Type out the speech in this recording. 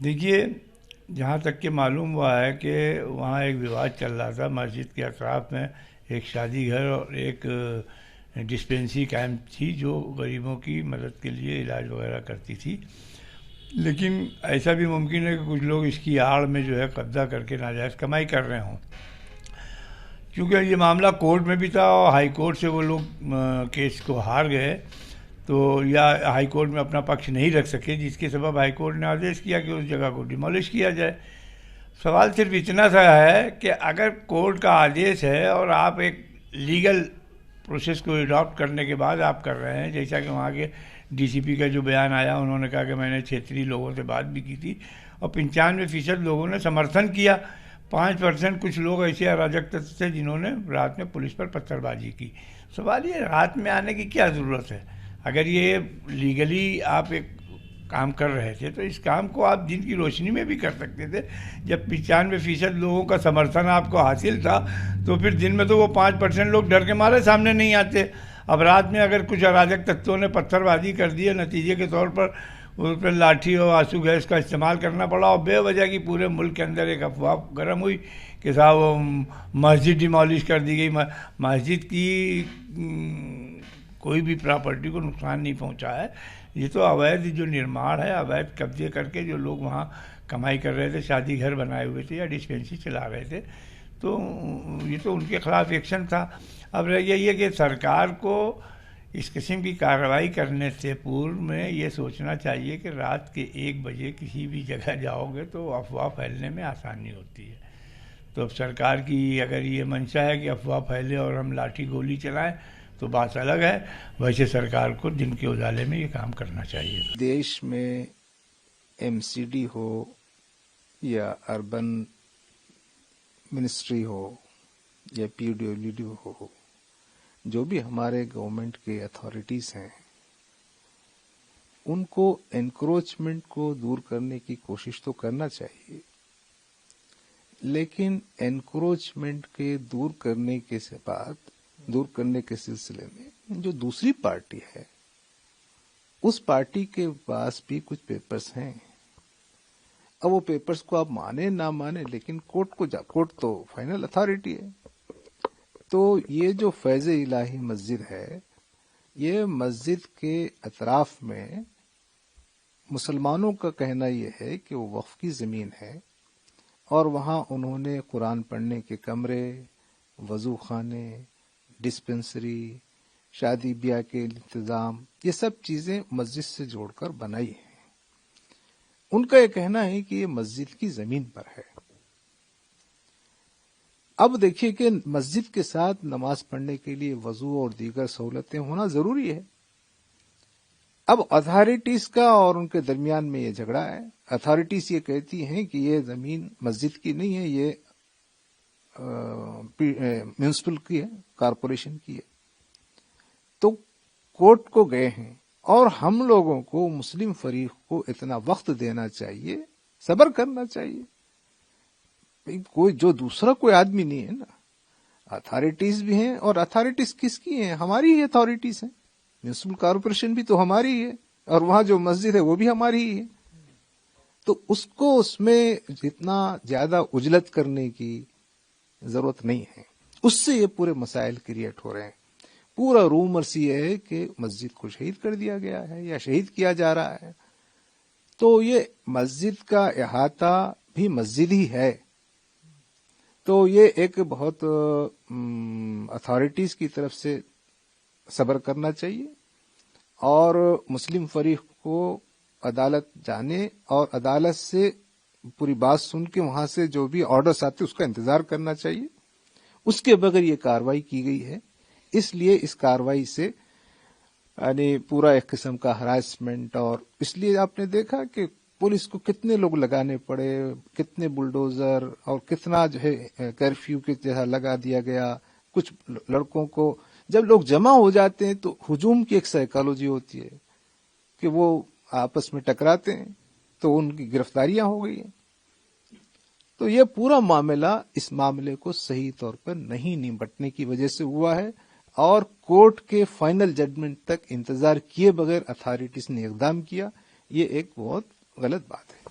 دیکھیے، جہاں تک کہ معلوم ہوا ہے کہ وہاں ایک وواد چل رہا تھا مسجد کے اطراف میں، ایک شادی گھر اور ایک ڈسپینسری قائم تھی جو غریبوں کی مدد کے لیے علاج وغیرہ کرتی تھی. لیکن ایسا بھی ممکن ہے کہ کچھ لوگ اس کی آڑ میں جو ہے قبضہ کر کے ناجائز کمائی کر رہے ہوں. کیونکہ یہ معاملہ کورٹ میں بھی تھا اور ہائی کورٹ سے وہ لوگ کیس کو ہار گئے، تو یا ہائی کورٹ میں اپنا پکش نہیں رکھ سکے، جس کے سبب ہائی کورٹ نے آدیش کیا کہ اس جگہ کو ڈیمولش کیا جائے. سوال صرف اتنا سا ہے کہ اگر کورٹ کا آدیش ہے اور آپ ایک لیگل پروسیس کو اڈاپٹ کرنے کے بعد آپ کر رہے ہیں، جیسا کہ وہاں کے ڈی سی پی کا جو بیان آیا، انہوں نے کہا کہ میں نے چھیتری لوگوں سے بات بھی کی تھی اور 95% لوگوں نے سمرتھن کیا. 5% کچھ لوگ ایسے اراجک تتو تھے جنہوں نے رات میں پولیس پر پتھر بازی کی. سوال یہ رات میں آنے کی کیا ضرورت ہے؟ اگر یہ لیگلی آپ ایک کام کر رہے تھے تو اس کام کو آپ دن کی روشنی میں بھی کر سکتے تھے. جب 95% لوگوں کا سمرتھن آپ کو حاصل تھا تو پھر دن میں تو وہ 5% لوگ ڈر کے مارے سامنے نہیں آتے. اب رات میں اگر کچھ اراجک تتووں نے پتھر بازی کر دی ہے، نتیجے کے طور پر اس پہ لاٹھی اور آنسو گیس کا استعمال کرنا پڑا اور بے وجہ کی پورے ملک کے اندر ایک افواہ گرم ہوئی کہ صاحب وہ مسجد ڈیمالش کر دی گئی. مسجد کی کوئی بھی پراپرٹی کو نقصان نہیں پہنچا ہے. یہ تو اویدھ جو نرماڑ ہے، اویدھ قبضے کر کے جو لوگ وہاں کمائی کر رہے تھے، شادی گھر بنائے ہوئے تھے یا ڈسپینسری چلا رہے تھے، تو یہ تو ان کے خلاف ایکشن تھا. اب رہ گیا یہ کہ سرکار کو اس قسم کی کارروائی کرنے سے پورو میں یہ سوچنا چاہیے کہ رات کے 1 بجے کسی بھی جگہ جاؤ گے تو افواہ پھیلنے میں آسانی ہوتی ہے. تو اب سرکار کی اگر یہ منشا ہے کہ افواہ پھیلے اور ہم لاٹھی گولی چلائیں تو بات الگ ہے. ویسے سرکار کو دن کے اجالے میں یہ کام کرنا چاہیے. دیش میں ایم سی ڈی ہو یا اربن منسٹری ہو یا پی ڈبلیو ڈی ہو، جو بھی ہمارے گورنمنٹ کے اتھارٹیز ہیں، ان کو انکروچمنٹ کو دور کرنے کی کوشش تو کرنا چاہیے، لیکن انکروچمنٹ کے دور کرنے کے سلسلے میں جو دوسری پارٹی ہے، اس پارٹی کے پاس بھی کچھ پیپرز ہیں. اب وہ پیپرز کو آپ مانے نہ مانے، لیکن کورٹ تو فائنل اتھارٹی ہے. تو یہ جو فیض الہی مسجد ہے، یہ مسجد کے اطراف میں مسلمانوں کا کہنا یہ ہے کہ وہ وقف کی زمین ہے اور وہاں انہوں نے قرآن پڑھنے کے کمرے، وضو خانے، ڈسپنسری، شادی بیاہ کے انتظام، یہ سب چیزیں مسجد سے جوڑ کر بنائی ہیں. ان کا یہ کہنا ہے کہ یہ مسجد کی زمین پر ہے. اب دیکھیے کہ مسجد کے ساتھ نماز پڑھنے کے لیے وضو اور دیگر سہولتیں ہونا ضروری ہے. اب اتھارٹیز کا اور ان کے درمیان میں یہ جھگڑا ہے. اتھارٹیز یہ کہتی ہیں کہ یہ زمین مسجد کی نہیں ہے، یہ میونسپل کی ہے، کارپوریشن کی ہے. تو کورٹ کو گئے ہیں اور ہم لوگوں کو، مسلم فریق کو اتنا وقت دینا چاہیے، صبر کرنا چاہیے. کوئی جو دوسرا کوئی آدمی نہیں ہے نا، اتھارٹیز بھی ہیں. اور اتھارٹیز کس کی ہیں؟ ہماری ہی اتھارٹیز ہیں. میونسپل کارپوریشن بھی تو ہماری ہی ہے اور وہاں جو مسجد ہے وہ بھی ہماری ہی ہے. تو اس میں جتنا زیادہ عجلت کرنے کی ضرورت نہیں ہے. اس سے یہ پورے مسائل کریٹ ہو رہے ہیں. پورا رومرس یہ ہے کہ مسجد کو شہید کر دیا گیا ہے یا شہید کیا جا رہا ہے. تو یہ مسجد کا احاطہ بھی مسجد ہی ہے. تو یہ ایک بہت اتھارٹیز کی طرف سے صبر کرنا چاہیے اور مسلم فریق کو عدالت جانے اور عدالت سے پوری بات سن کے وہاں سے جو بھی آرڈرز آتے اس کا انتظار کرنا چاہیے. اس کے بغیر یہ کارروائی کی گئی ہے. اس لیے اس کارروائی سے یعنی پورا ایک قسم کا ہراسمنٹ، اور اس لیے آپ نے دیکھا کہ پولیس کو کتنے لوگ لگانے پڑے، کتنے بلڈوزر اور کتنا جو ہے کرفیو کے جیسا لگا دیا گیا. کچھ لڑکوں کو جب لوگ جمع ہو جاتے ہیں تو ہجوم کی ایک سائیکالوجی ہوتی ہے کہ وہ آپس میں ٹکراتے ہیں، تو ان کی گرفتاریاں ہو گئی ہیں. تو یہ پورا معاملہ اس معاملے کو صحیح طور پر نہیں نمٹنے کی وجہ سے ہوا ہے اور کورٹ کے فائنل ججمنٹ تک انتظار کیے بغیر اتھارٹیز نے اقدام کیا. یہ ایک بہت غلط بات ہے.